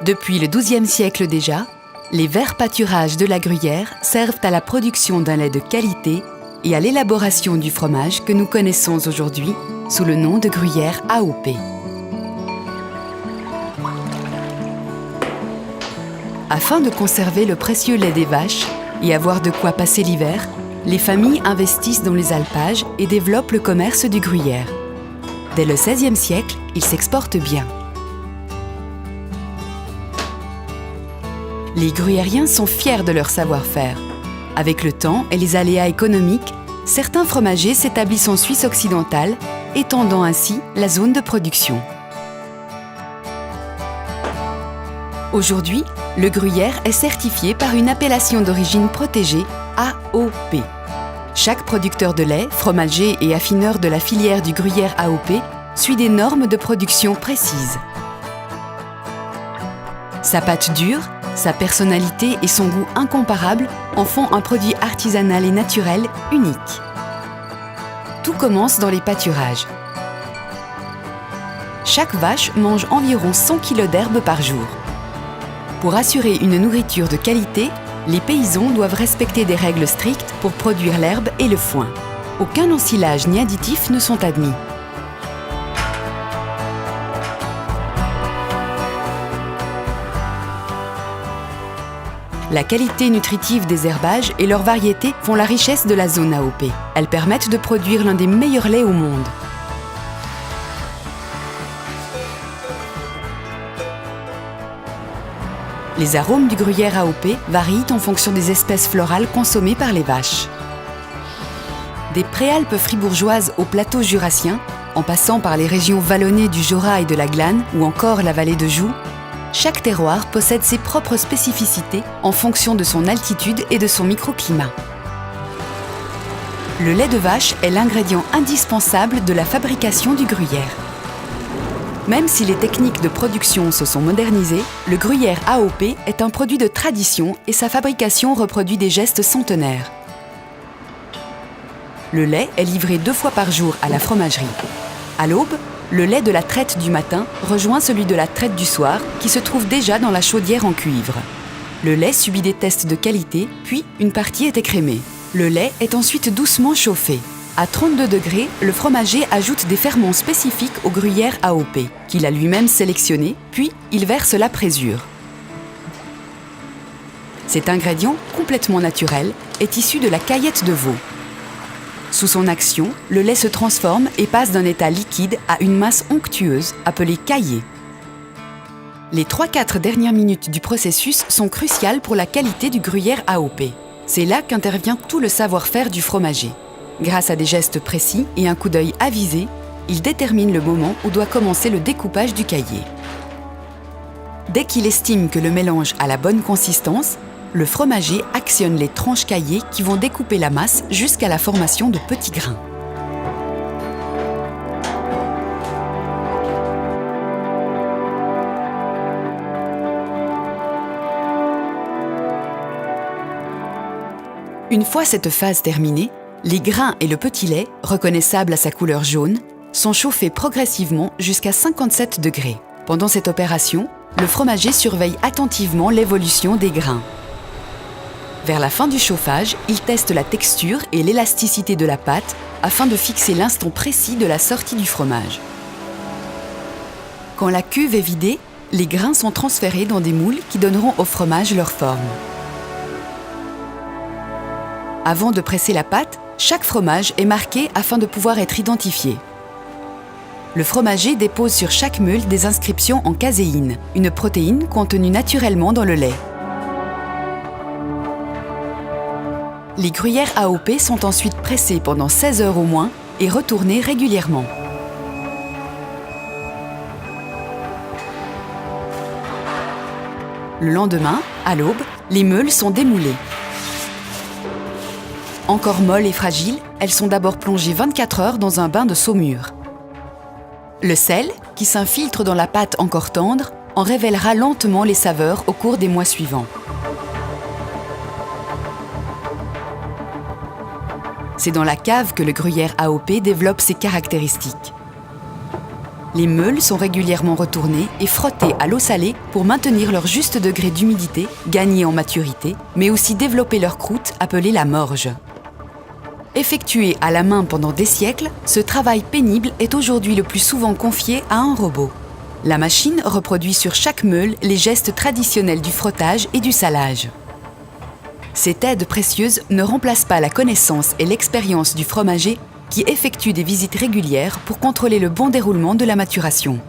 Depuis le XIIe siècle déjà, les verts pâturages de la Gruyère servent à la production d'un lait de qualité et à l'élaboration du fromage que nous connaissons aujourd'hui sous le nom de Gruyère AOP. Afin de conserver le précieux lait des vaches et avoir de quoi passer l'hiver, les familles investissent dans les alpages et développent le commerce du gruyère. Dès le XVIe siècle, il s'exporte bien. Les gruyériens sont fiers de leur savoir-faire. Avec le temps et les aléas économiques, certains fromagers s'établissent en Suisse occidentale, étendant ainsi la zone de production. Aujourd'hui, le gruyère est certifié par une appellation d'origine protégée AOP. Chaque producteur de lait, fromager et affineur de la filière du gruyère AOP suit des normes de production précises. Sa pâte dure, sa personnalité et son goût incomparable en font un produit artisanal et naturel unique. Tout commence dans les pâturages. Chaque vache mange environ 100 kg d'herbe par jour. Pour assurer une nourriture de qualité, les paysans doivent respecter des règles strictes pour produire l'herbe et le foin. Aucun ensilage ni additifs ne sont admis. La qualité nutritive des herbages et leur variété font la richesse de la zone AOP. Elles permettent de produire l'un des meilleurs laits au monde. Les arômes du gruyère AOP varient en fonction des espèces florales consommées par les vaches. Des préalpes fribourgeoises au plateau jurassien, en passant par les régions vallonnées du Jura et de la Glane ou encore la vallée de Joux, chaque terroir possède ses propres spécificités en fonction de son altitude et de son microclimat. Le lait de vache est l'ingrédient indispensable de la fabrication du gruyère. Même si les techniques de production se sont modernisées, le gruyère AOP est un produit de tradition et sa fabrication reproduit des gestes centenaires. Le lait est livré 2 fois par jour à la fromagerie. À l'aube, le lait de la traite du matin rejoint celui de la traite du soir qui se trouve déjà dans la chaudière en cuivre. Le lait subit des tests de qualité, puis une partie est écrémée. Le lait est ensuite doucement chauffé. À 32 degrés, le fromager ajoute des ferments spécifiques au gruyère AOP, qu'il a lui-même sélectionné, puis il verse la présure. Cet ingrédient, complètement naturel, est issu de la caillette de veau. Sous son action, le lait se transforme et passe d'un état liquide à une masse onctueuse, appelée caillée. Les 3-4 dernières minutes du processus sont cruciales pour la qualité du gruyère AOP. C'est là qu'intervient tout le savoir-faire du fromager. Grâce à des gestes précis et un coup d'œil avisé, il détermine le moment où doit commencer le découpage du caillé. Dès qu'il estime que le mélange a la bonne consistance, le fromager actionne les tranches caillées qui vont découper la masse jusqu'à la formation de petits grains. Une fois cette phase terminée, les grains et le petit lait, reconnaissables à sa couleur jaune, sont chauffés progressivement jusqu'à 57 degrés. Pendant cette opération, le fromager surveille attentivement l'évolution des grains. Vers la fin du chauffage, il teste la texture et l'élasticité de la pâte afin de fixer l'instant précis de la sortie du fromage. Quand la cuve est vidée, les grains sont transférés dans des moules qui donneront au fromage leur forme. Avant de presser la pâte, chaque fromage est marqué afin de pouvoir être identifié. Le fromager dépose sur chaque meule des inscriptions en caséine, une protéine contenue naturellement dans le lait. Les gruyères AOP sont ensuite pressées pendant 16 heures au moins et retournées régulièrement. Le lendemain, à l'aube, les meules sont démoulées. Encore molles et fragiles, elles sont d'abord plongées 24 heures dans un bain de saumure. Le sel, qui s'infiltre dans la pâte encore tendre, en révélera lentement les saveurs au cours des mois suivants. C'est dans la cave que le gruyère AOP développe ses caractéristiques. Les meules sont régulièrement retournées et frottées à l'eau salée pour maintenir leur juste degré d'humidité, gagner en maturité, mais aussi développer leur croûte appelée la morge. Effectué à la main pendant des siècles, ce travail pénible est aujourd'hui le plus souvent confié à un robot. La machine reproduit sur chaque meule les gestes traditionnels du frottage et du salage. Cette aide précieuse ne remplace pas la connaissance et l'expérience du fromager qui effectue des visites régulières pour contrôler le bon déroulement de la maturation.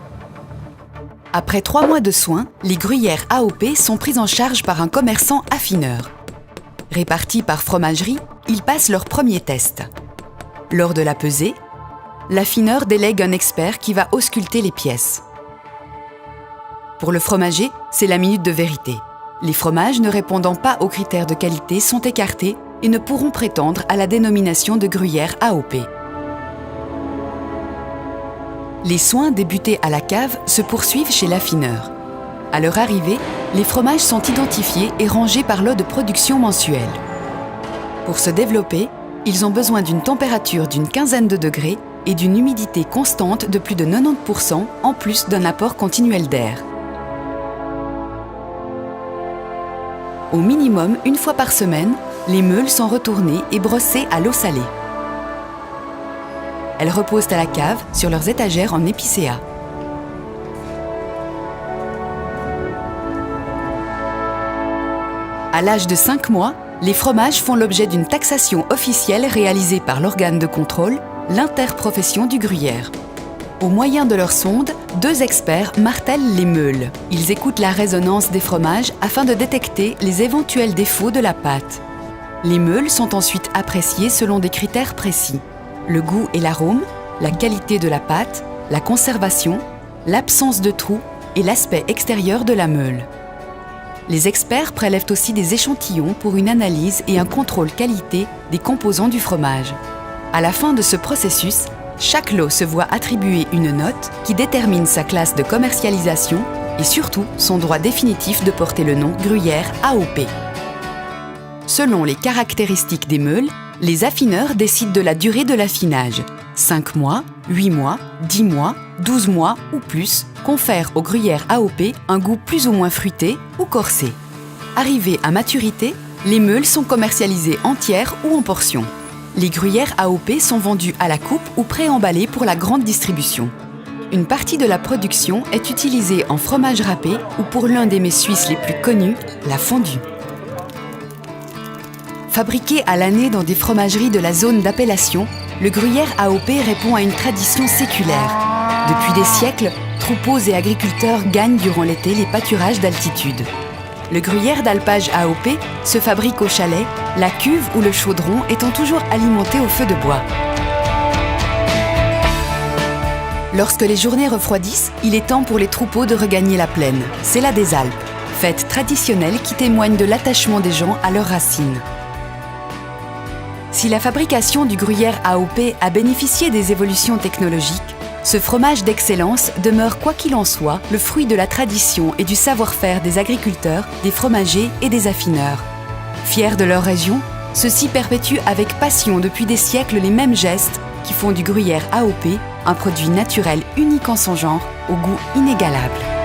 Après 3 mois de soins, les gruyères AOP sont prises en charge par un commerçant affineur. Répartis par fromagerie, ils passent leur premier test. Lors de la pesée, l'affineur délègue un expert qui va ausculter les pièces. Pour le fromager, c'est la minute de vérité. Les fromages ne répondant pas aux critères de qualité sont écartés et ne pourront prétendre à la dénomination de gruyère AOP. Les soins débutés à la cave se poursuivent chez l'affineur. À leur arrivée, les fromages sont identifiés et rangés par lot de production mensuelle. Pour se développer, ils ont besoin d'une température d'une quinzaine de degrés et d'une humidité constante de plus de 90% en plus d'un apport continuel d'air. Au minimum, une fois par semaine, les meules sont retournées et brossées à l'eau salée. Elles reposent à la cave sur leurs étagères en épicéa. À l'âge de 5 mois, les fromages font l'objet d'une taxation officielle réalisée par l'organe de contrôle, l'interprofession du gruyère. Au moyen de leurs sondes, 2 experts martèlent les meules. Ils écoutent la résonance des fromages afin de détecter les éventuels défauts de la pâte. Les meules sont ensuite appréciées selon des critères précis. Le goût et l'arôme, la qualité de la pâte, la conservation, l'absence de trous et l'aspect extérieur de la meule. Les experts prélèvent aussi des échantillons pour une analyse et un contrôle qualité des composants du fromage. À la fin de ce processus, chaque lot se voit attribuer une note qui détermine sa classe de commercialisation et surtout son droit définitif de porter le nom gruyère AOP. Selon les caractéristiques des meules, les affineurs décident de la durée de l'affinage. 5 mois, 8 mois, 10 mois, 12 mois ou plus confèrent aux gruyères AOP un goût plus ou moins fruité ou corsé. Arrivées à maturité, les meules sont commercialisées entières ou en portions. Les gruyères AOP sont vendues à la coupe ou préemballées pour la grande distribution. Une partie de la production est utilisée en fromage râpé ou pour l'un des mets suisses les plus connus, la fondue. Fabriqué à l'année dans des fromageries de la zone d'appellation, le gruyère AOP répond à une tradition séculaire. Depuis des siècles, troupeaux et agriculteurs gagnent durant l'été les pâturages d'altitude. Le gruyère d'alpage AOP se fabrique au chalet, la cuve ou le chaudron étant toujours alimenté au feu de bois. Lorsque les journées refroidissent, il est temps pour les troupeaux de regagner la plaine. C'est la des Alpes, fête traditionnelle qui témoigne de l'attachement des gens à leurs racines. Si la fabrication du gruyère AOP a bénéficié des évolutions technologiques, ce fromage d'excellence demeure quoi qu'il en soit le fruit de la tradition et du savoir-faire des agriculteurs, des fromagers et des affineurs. Fiers de leur région, ceux-ci perpétuent avec passion depuis des siècles les mêmes gestes qui font du gruyère AOP un produit naturel unique en son genre, au goût inégalable.